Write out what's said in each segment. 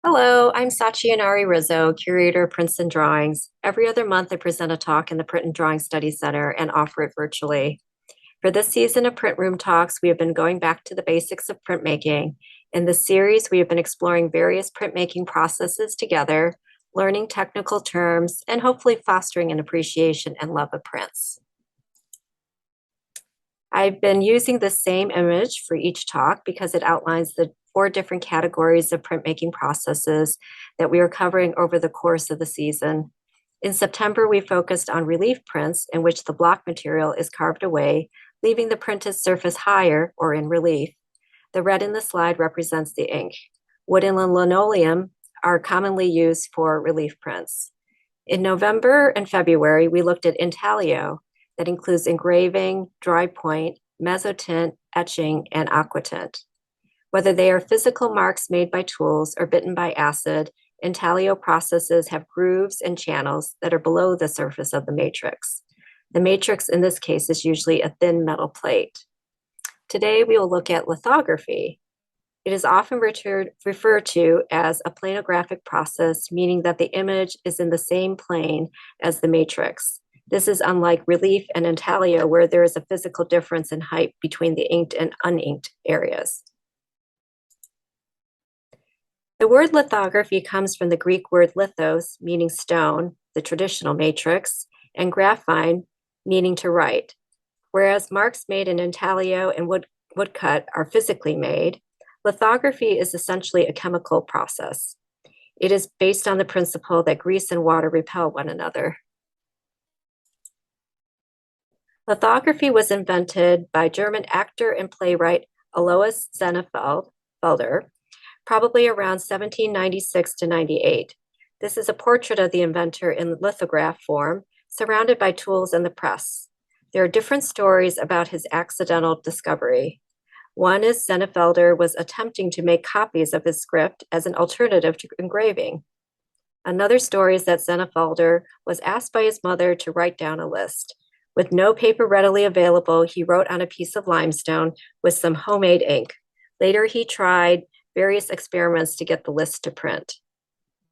Hello, I'm Sachi Yanari-Rizzo, Curator of Prints and Drawings. Every other month, I present a talk in the Print and Drawing Study Center and offer it virtually. For this season of Print Room Talks, we have been going back to the basics of printmaking. In this series, we have been exploring various printmaking processes together, learning technical terms, and hopefully fostering an appreciation and love of prints. I've been using the same image for each talk because it outlines the 4 different categories of printmaking processes that we are covering over the course of the season. In September, we focused on relief prints in which the block material is carved away, leaving the printed surface higher or in relief. The red in the slide represents the ink. Wood and linoleum are commonly used for relief prints. In November and February, we looked at intaglio, that includes engraving, dry point, mezzotint, etching, and aquatint. Whether they are physical marks made by tools or bitten by acid, intaglio processes have grooves and channels that are below the surface of the matrix. The matrix in this case is usually a thin metal plate. Today, we will look at lithography. It is often referred to as a planographic process, meaning that the image is in the same plane as the matrix. This is unlike relief and intaglio, where there is a physical difference in height between the inked and uninked areas. The word lithography comes from the Greek word lithos, meaning stone, the traditional matrix, and graphine, meaning to write. Whereas marks made in intaglio and woodcut are physically made, lithography is essentially a chemical process. It is based on the principle that grease and water repel one another. Lithography was invented by German actor and playwright Alois Sennenfelder, probably around 1796 to 98. This is a portrait of the inventor in lithograph form, surrounded by tools and the press. There are different stories about his accidental discovery. One is Sennenfelder was attempting to make copies of his script as an alternative to engraving. Another story is that Sennenfelder was asked by his mother to write down a list. With no paper readily available, he wrote on a piece of limestone with some homemade ink. Later, he tried various experiments to get the list to print.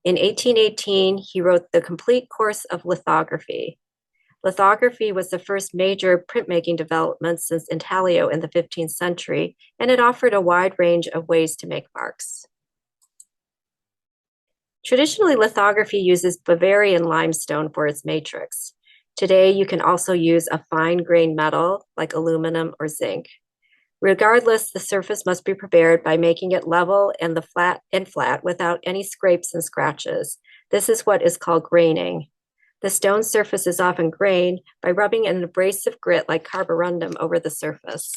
In 1818, he wrote the complete course of lithography. Lithography was the first major printmaking development since intaglio in the 15th century, and it offered a wide range of ways to make marks. Traditionally, lithography uses Bavarian limestone for its matrix. Today, you can also use a fine-grained metal like aluminum or zinc. Regardless, the surface must be prepared by making it level and flat without any scrapes and scratches. This is what is called graining. The stone surface is often grained by rubbing an abrasive grit like carborundum over the surface.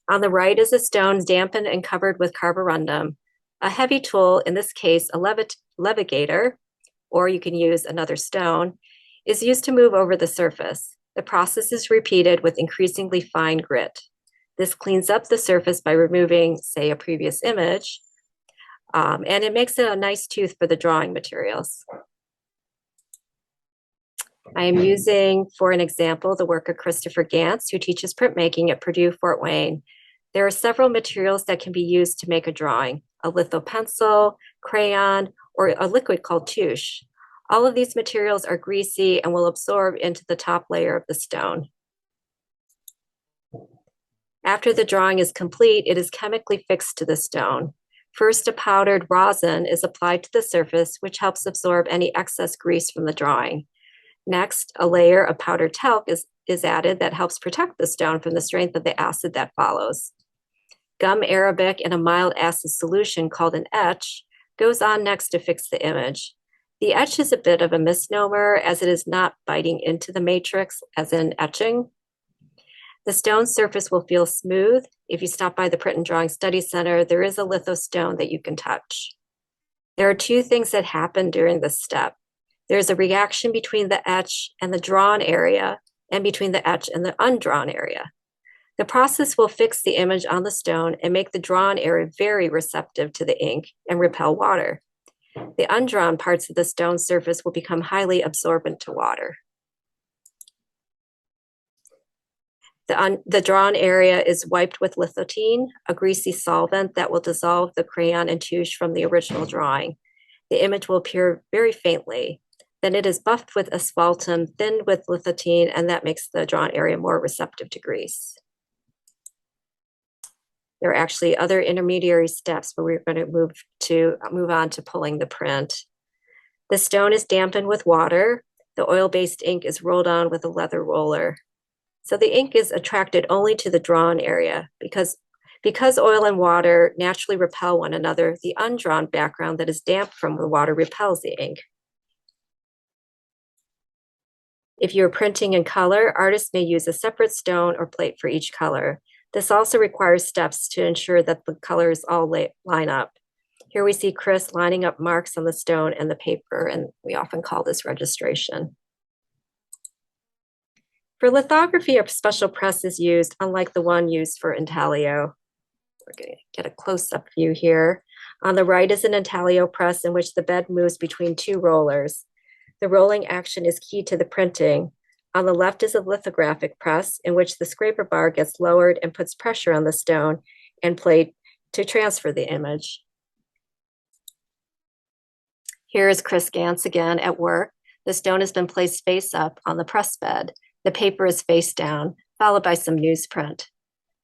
On the right is a stone dampened and covered with carborundum. A heavy tool, in this case a levigator, or you can use another stone, is used to move over the surface. The process is repeated with increasingly fine grit. This cleans up the surface by removing, say, a previous image, and it makes it a nice tooth for the drawing materials. I am using, for an example, the work of Christopher Gantz, who teaches printmaking at Purdue Fort Wayne. There are several materials that can be used to make a drawing: a litho pencil, crayon, or a liquid called touche. All of these materials are greasy and will absorb into the top layer of the stone. After the drawing is complete, it is chemically fixed to the stone. First, a powdered rosin is applied to the surface, which helps absorb any excess grease from the drawing. Next, a layer of powdered talc is added that helps protect the stone from the strength of the acid that follows. Gum arabic in a mild acid solution called an etch goes on next to fix the image. The etch is a bit of a misnomer, as it is not biting into the matrix as in etching. The stone surface will feel smooth. If you stop by the Print and Drawing Study Center, there is a litho stone that you can touch. There are 2 things that happen during this step. There's a reaction between the etch and the drawn area, and between the etch and the undrawn area. The process will fix the image on the stone and make the drawn area very receptive to the ink and repel water. The undrawn parts of the stone surface will become highly absorbent to water. The drawn area is wiped with lithotine, a greasy solvent that will dissolve the crayon and touche from the original drawing. The image will appear very faintly. Then it is buffed with asphaltum, thinned with lithotine, and that makes the drawn area more receptive to grease. There are actually other intermediary steps, but we're going to move on to pulling the print. The stone is dampened with water. The oil-based ink is rolled on with a leather roller. So the ink is attracted only to the drawn area because oil and water naturally repel one another. The undrawn background that is damp from the water repels the ink. If you're printing in color, artists may use a separate stone or plate for each color. This also requires steps to ensure that the colors all line up. Here we see Chris lining up marks on the stone and the paper, and we often call this registration. For lithography, a special press is used, unlike the one used for intaglio. We're going to get a close-up view here. On the right is an intaglio press in which the bed moves between two rollers. The rolling action is key to the printing. On the left is a lithographic press in which the scraper bar gets lowered and puts pressure on the stone and plate to transfer the image. Here is Chris Gantz again at work. The stone has been placed face up on the press bed. The paper is face down, followed by some newsprint.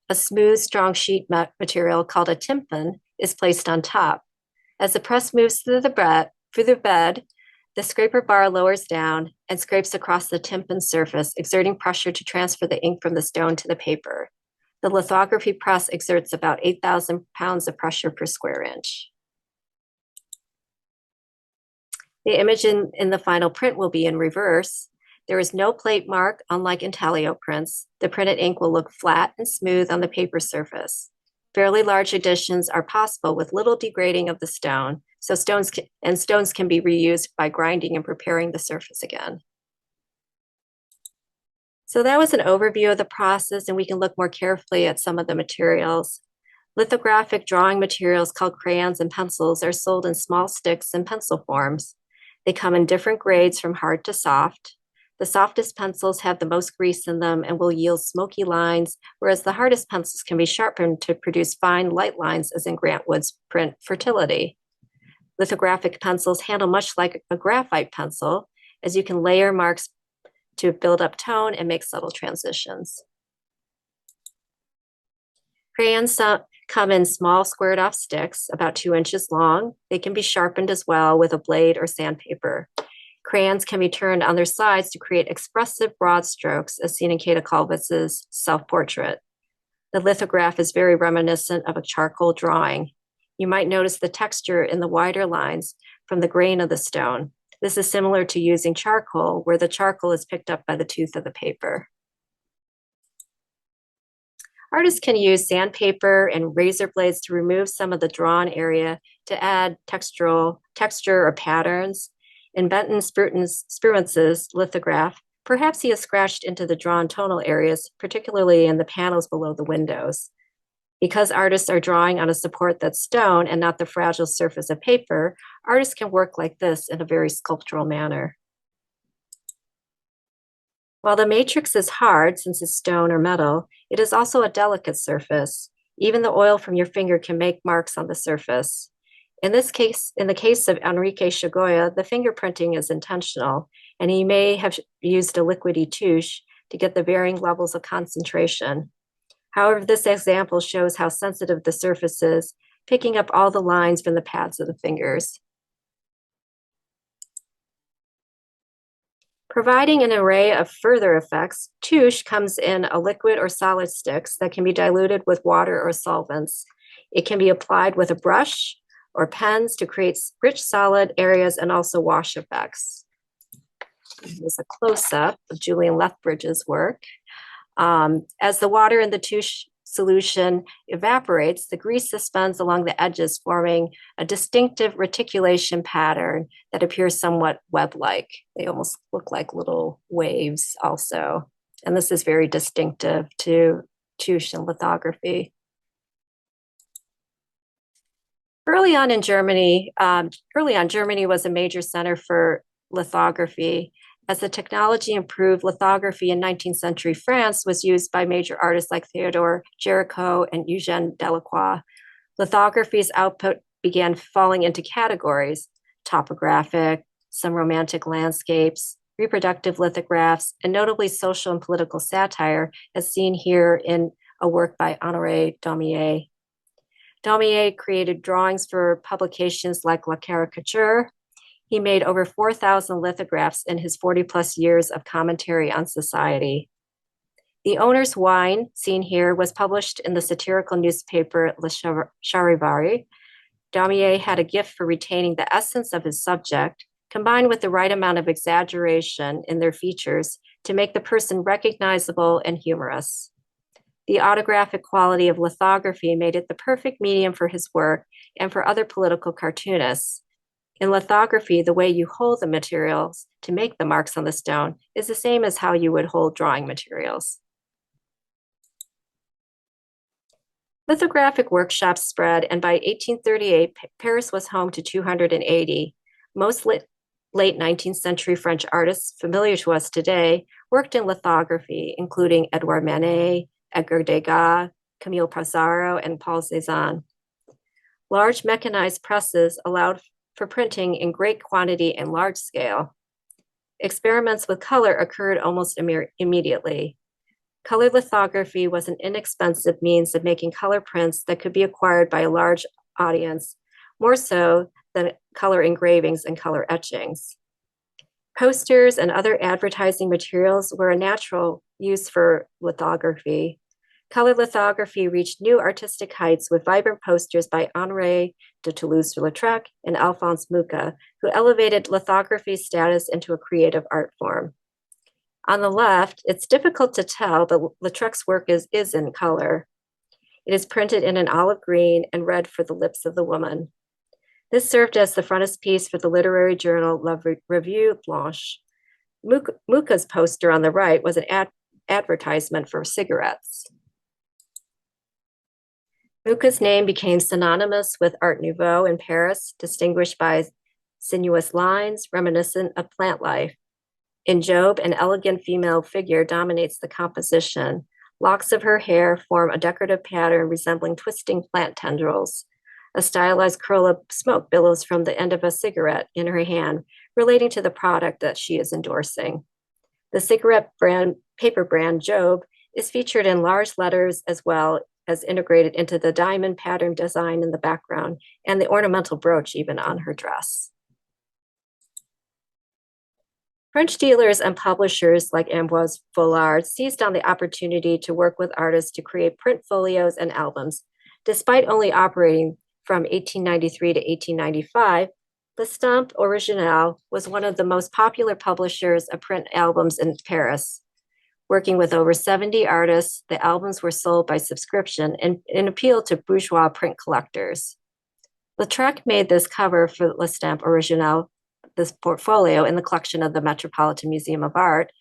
A smooth, strong sheet material called a tympan is placed on top. As the press moves through the bed, the scraper bar lowers down and scrapes across the tympan surface, exerting pressure to transfer the ink from the stone to the paper. The lithography press exerts about 8,000 pounds of pressure per square inch. The image in the final print will be in reverse. There is no plate mark, unlike intaglio prints. The printed ink will look flat and smooth on the paper surface. Fairly large additions are possible with little degrading of the stone, so stones can be reused by grinding and preparing the surface again. So that was an overview of the process, and we can look more carefully at some of the materials. Lithographic drawing materials called crayons and pencils are sold in small sticks and pencil forms. They come in different grades from hard to soft. The softest pencils have the most grease in them and will yield smoky lines, whereas the hardest pencils can be sharpened to produce fine, light lines, as in Grant Wood's print Fertility. Lithographic pencils handle much like a graphite pencil, as you can layer marks to build up tone and make subtle transitions. Crayons come in small squared off sticks, about 2 inches long. They can be sharpened as well with a blade or sandpaper. Crayons can be turned on their sides to create expressive broad strokes, as seen in Kata Kalvitz's self-portrait. The lithograph is very reminiscent of a charcoal drawing. You might notice the texture in the wider lines from the grain of the stone. This is similar to using charcoal, where the charcoal is picked up by the tooth of the paper. Artists can use sandpaper and razor blades to remove some of the drawn area to add texture or patterns. In Benton Spruance's lithograph, perhaps he has scratched into the drawn tonal areas, particularly in the panels below the windows. Because artists are drawing on a support that's stone and not the fragile surface of paper, artists can work like this in a very sculptural manner. While the matrix is hard, since it's stone or metal, it is also a delicate surface. Even the oil from your finger can make marks on the surface. In the case of Enrique Chagoya, the fingerprinting is intentional, and he may have used a liquidy touche to get the varying levels of concentration. However, this example shows how sensitive the surface is, picking up all the lines from the pads of the fingers. Providing an array of further effects, touche comes in a liquid or solid sticks that can be diluted with water or solvents. It can be applied with a brush or pens to create rich solid areas and also wash effects. Here's a close-up of Julian Lethbridge's work. As the water in the touche solution evaporates, the grease suspends along the edges, forming a distinctive reticulation pattern that appears somewhat web-like. They almost look like little waves also. And this is very distinctive to touche and lithography. Early on, Germany was a major center for lithography. As the technology improved, lithography in 19th century France was used by major artists like Theodore Géricault and Eugène Delacroix. Lithography's output began falling into categories: topographic, some romantic landscapes, reproductive lithographs, and notably social and political satire, as seen here in a work by Honoré Daumier. Daumier created drawings for publications like La Caricature. He made over 4,000 lithographs in his 40-plus years of commentary on society. The Owner's Wine, seen here, was published in the satirical newspaper Le Charivari. Daumier had a gift for retaining the essence of his subject, combined with the right amount of exaggeration in their features to make the person recognizable and humorous. The autographic quality of lithography made it the perfect medium for his work and for other political cartoonists. In lithography, the way you hold the materials to make the marks on the stone is the same as how you would hold drawing materials. Lithographic workshops spread, and by 1838, Paris was home to 280. Most late 19th century French artists familiar to us today worked in lithography, including Edouard Manet, Edgar Degas, Camille Pissarro, and Paul Cézanne. Large mechanized presses allowed for printing in great quantity and large scale. Experiments with color occurred almost immediately. Color lithography was an inexpensive means of making color prints that could be acquired by a large audience, more so than color engravings and color etchings. Posters and other advertising materials were a natural use for lithography. Color lithography reached new artistic heights with vibrant posters by Honoré de Toulouse-Lautrec and Alphonse Mucha, who elevated lithography's status into a creative art form. On the left, it's difficult to tell, but Lautrec's work is in color. It is printed in an olive green and red for the lips of the woman. This served as the frontispiece for the literary journal La Revue Blanche. Mucha's poster on the right was an advertisement for cigarettes. Mucha's name became synonymous with Art Nouveau in Paris, distinguished by sinuous lines reminiscent of plant life. In Job, an elegant female figure dominates the composition. Locks of her hair form a decorative pattern resembling twisting plant tendrils. A stylized curl of smoke billows from the end of a cigarette in her hand, relating to the product that she is endorsing. The cigarette paper brand Job is featured in large letters as well as integrated into the diamond pattern design in the background and the ornamental brooch even on her dress. French dealers and publishers like Ambroise Vollard seized on the opportunity to work with artists to create print folios and albums. Despite only operating from 1893 to 1895, L'Estampes Originale was one of the most popular publishers of print albums in Paris. Working with over 70 artists, the albums were sold by subscription and appealed to bourgeois print collectors. Lautrec made this cover for L'Estampes Originale, this portfolio, in the collection of the Metropolitan Museum of Art.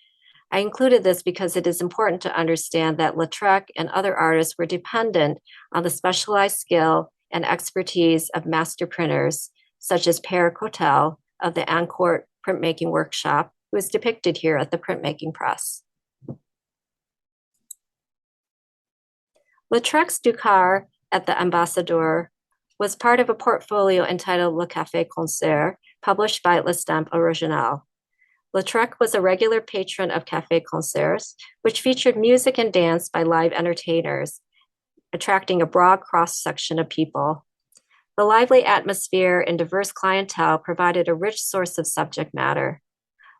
I included this because it is important to understand that Lautrec and other artists were dependent on the specialized skill and expertise of master printers, such as Père Cotel of the Ancourt printmaking workshop, who is depicted here at the printmaking press. Lautrec's Ducar at the Ambassadeur was part of a portfolio entitled Le Café Concert, published by L'Estampes Originale. Lautrec was a regular patron of café concerts, which featured music and dance by live entertainers, attracting a broad cross-section of people. The lively atmosphere and diverse clientele provided a rich source of subject matter.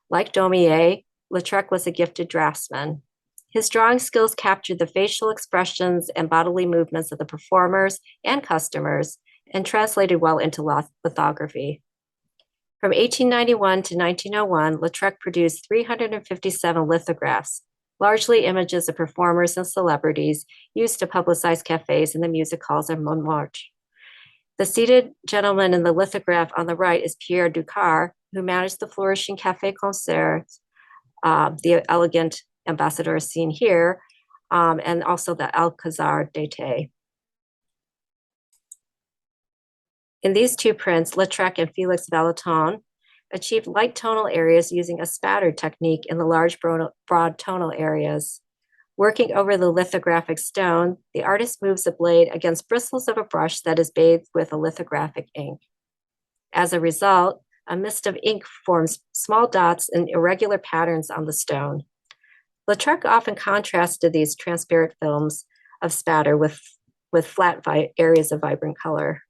Like Daumier, Lautrec was a gifted draftsman. His drawing skills captured the facial expressions and bodily movements of the performers and customers and translated well into lithography. From 1891 to 1901, Lautrec produced 357 lithographs, largely images of performers and celebrities used to publicize cafes and the music halls of Montmartre. The seated gentleman in the lithograph on the right is Pierre Ducar, who managed the flourishing Café Concert, the elegant Ambassadeur seen here, and also the Alcazar d'été. In these two prints, Lautrec and Félix Vallotton achieved light tonal areas using a spatter technique in the large, broad tonal areas. Working over the lithographic stone, the artist moves the blade against bristles of a brush that is bathed with a lithographic ink. As a result, a mist of ink forms small dots and irregular patterns on the stone. Lautrec often contrasted these transparent films of spatter with flat areas of vibrant color.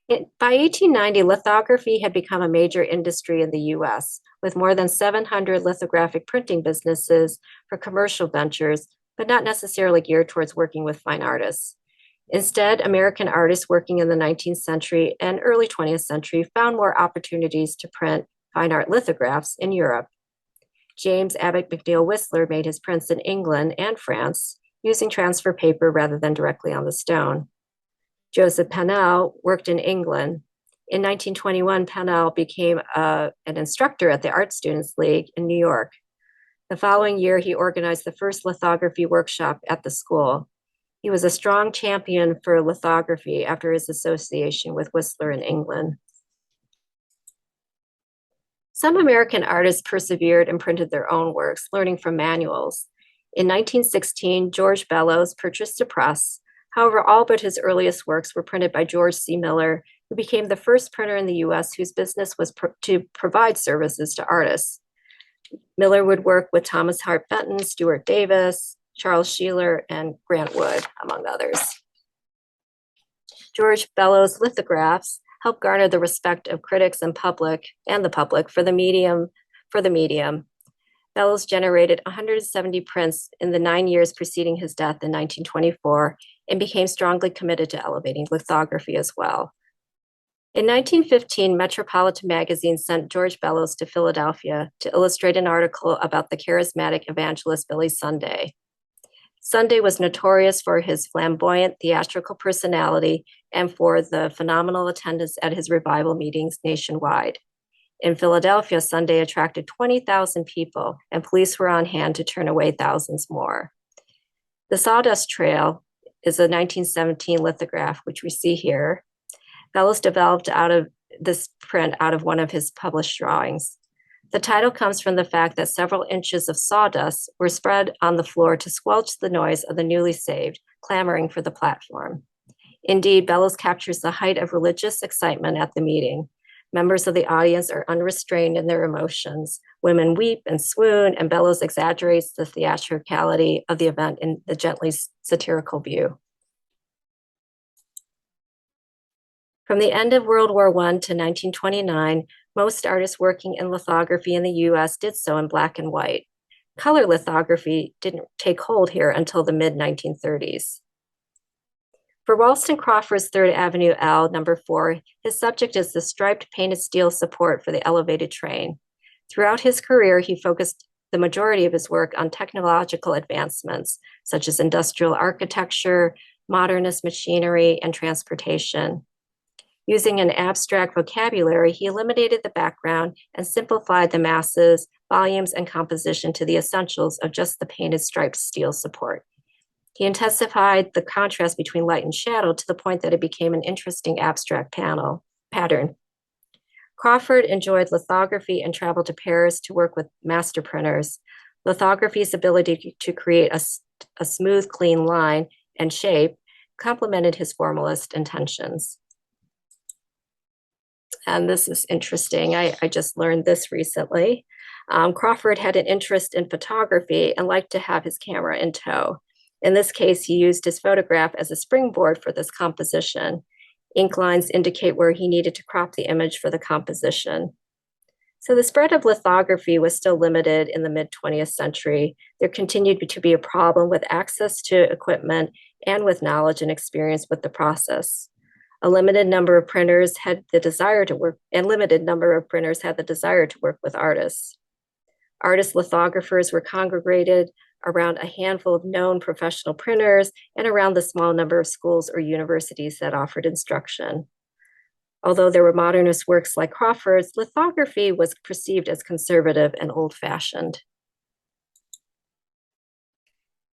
By 1890, lithography had become a major industry in the US, with more than 700 lithographic printing businesses for commercial ventures, but not necessarily geared towards working with fine artists. Instead, American artists working in the 19th century and early 20th century found more opportunities to print fine art lithographs in Europe. James Abbott McNeill Whistler made his prints in England and France using transfer paper rather than directly on the stone. Joseph Pennell worked in England. In 1921, Pennell became an instructor at the Art Students League in New York. The following year, he organized the first lithography workshop at the school. He was a strong champion for lithography after his association with Whistler in England. Some American artists persevered and printed their own works, learning from manuals. In 1916, George Bellows purchased a press. However, all but his earliest works were printed by George C. Miller, who became the first printer in the US whose business was to provide services to artists. Miller would work with Thomas Hart Benton, Stuart Davis, Charles Sheeler, and Grant Wood, among others. George Bellows' lithographs helped garner the respect of critics and the public for the medium. Bellows generated 170 prints in the 9 years preceding his death in 1924 and became strongly committed to elevating lithography as well. In 1915, Metropolitan Magazine sent George Bellows to Philadelphia to illustrate an article about the charismatic evangelist Billy Sunday. Sunday was notorious for his flamboyant theatrical personality and for the phenomenal attendance at his revival meetings nationwide. In Philadelphia, Sunday attracted 20,000 people, and police were on hand to turn away thousands more. The Sawdust Trail is a 1917 lithograph, which we see here. Bellows developed out of this print out of one of his published drawings. The title comes from the fact that several inches of sawdust were spread on the floor to squelch the noise of the newly saved, clamoring for the platform. Indeed, Bellows captures the height of religious excitement at the meeting. Members of the audience are unrestrained in their emotions. Women weep and swoon, and Bellows exaggerates the theatricality of the event in the gently satirical view. From the end of World War I to 1929, most artists working in lithography in the US did so in black and white. Color lithography didn't take hold here until the mid-1930s. For Ralston Crawford's 3rd Avenue L, number 4, his subject is the striped painted steel support for the elevated train. Throughout his career, he focused the majority of his work on technological advancements, such as industrial architecture, modernist machinery, and transportation. Using an abstract vocabulary, he eliminated the background and simplified the masses, volumes, and composition to the essentials of just the painted striped steel support. He intensified the contrast between light and shadow to the point that it became an interesting abstract pattern. Crawford enjoyed lithography and traveled to Paris to work with master printers. Lithography's ability to create a smooth, clean line and shape complemented his formalist intentions. And this is interesting. I just learned this recently. Crawford had an interest in photography and liked to have his camera in tow. In this case, he used his photograph as a springboard for this composition. Ink lines indicate where he needed to crop the image for the composition. So the spread of lithography was still limited in the mid-20th century. There continued to be a problem with access to equipment and with knowledge and experience with the process. A limited number of printers had the desire to work, and limited number of printers had the desire to work with artists. Artist lithographers were congregated around a handful of known professional printers and around the small number of schools or universities that offered instruction. Although there were modernist works like Crawford's, lithography was perceived as conservative and old-fashioned.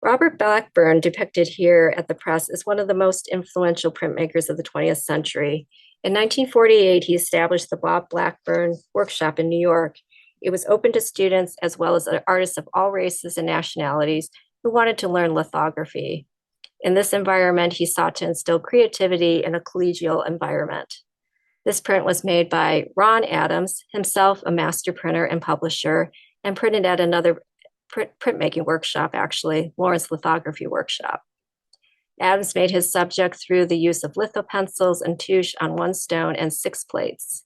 Robert Blackburn, depicted here at the press, is one of the most influential printmakers of the 20th century. In 1948, he established the Bob Blackburn Workshop in New York. It was open to students as well as artists of all races and nationalities who wanted to learn lithography. In this environment, he sought to instill creativity in a collegial environment. This print was made by Ron Adams, himself a master printer and publisher, and printed at another printmaking workshop, actually, Lawrence Lithography Workshop. Adams made his subject through the use of litho pencils and touche on one stone and 6 plates.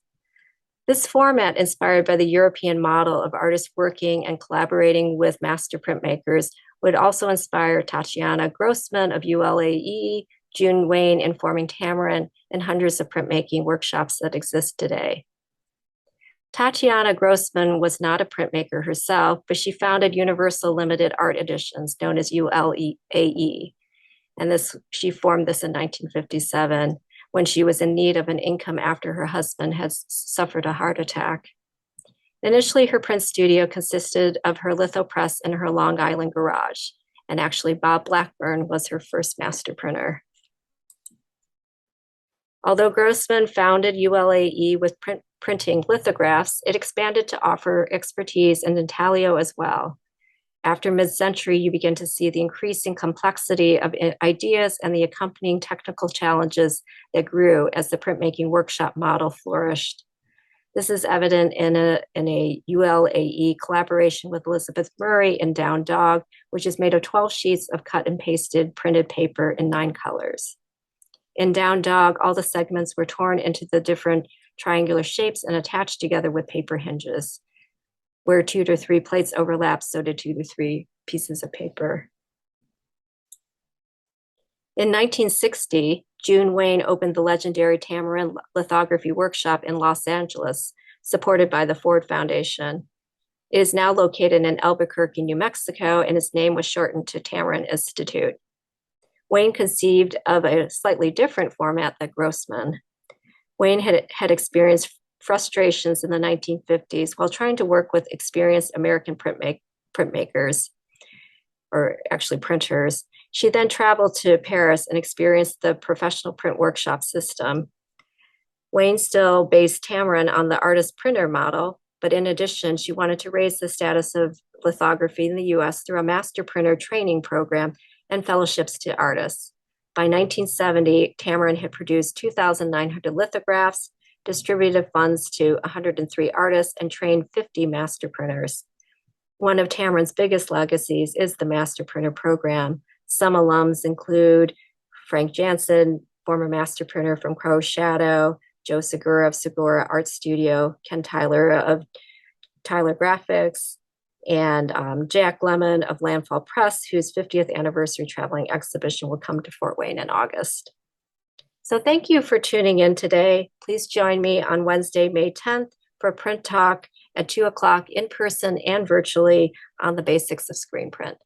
This format, inspired by the European model of artists working and collaborating with master printmakers, would also inspire Tatiana Grossman of ULAE, June Wayne informing Tamarin, and hundreds of printmaking workshops that exist today. Tatiana Grossman was not a printmaker herself, but she founded Universal Limited Art Editions, known as ULAE. And she formed this in 1957 when she was in need of an income after her husband had suffered a heart attack. Initially, her print studio consisted of her litho press in her Long Island garage, and actually Bob Blackburn was her first master printer. Although Grossman founded ULAE with printing lithographs, it expanded to offer expertise in intaglio as well. After mid-century, you begin to see the increasing complexity of ideas and the accompanying technical challenges that grew as the printmaking workshop model flourished. This is evident in a ULAE collaboration with Elizabeth Murray in Down Dog, which is made of 12 sheets of cut and pasted printed paper in 9 colors. In Down Dog, all the segments were torn into the different triangular shapes and attached together with paper hinges. Where 2 to 3 plates overlap, so did 2 to 3 pieces of paper. In 1960, June Wayne opened the legendary Tamarin Lithography Workshop in Los Angeles, supported by the Ford Foundation. It is now located in Albuquerque, New Mexico, and its name was shortened to Tamarin Institute. Wayne conceived of a slightly different format than Grossman. Wayne had experienced frustrations in the 1950s while trying to work with experienced American printmakers, or actually printers. She then traveled to Paris and experienced the professional print workshop system. Wayne still based Tamarin on the artist printer model, but in addition, she wanted to raise the status of lithography in the US through a master printer training program and fellowships to artists. By 1970, Tamarin had produced 2,900 lithographs, distributed funds to 103 artists, and trained 50 master printers. One of Tamarin's biggest legacies is the master printer program. Some alums include Frank Jansen, former master printer from Crow's Shadow, Joe Segura of Segura Art Studio, Ken Tyler of Tyler Graphics, and Jack Lemon of Landfall Press, whose 50th anniversary traveling exhibition will come to Fort Wayne in August. So thank you for tuning in today. Please join me on Wednesday, May 10th for a print talk at 2 o'clock in person and virtually on the basics of screen print.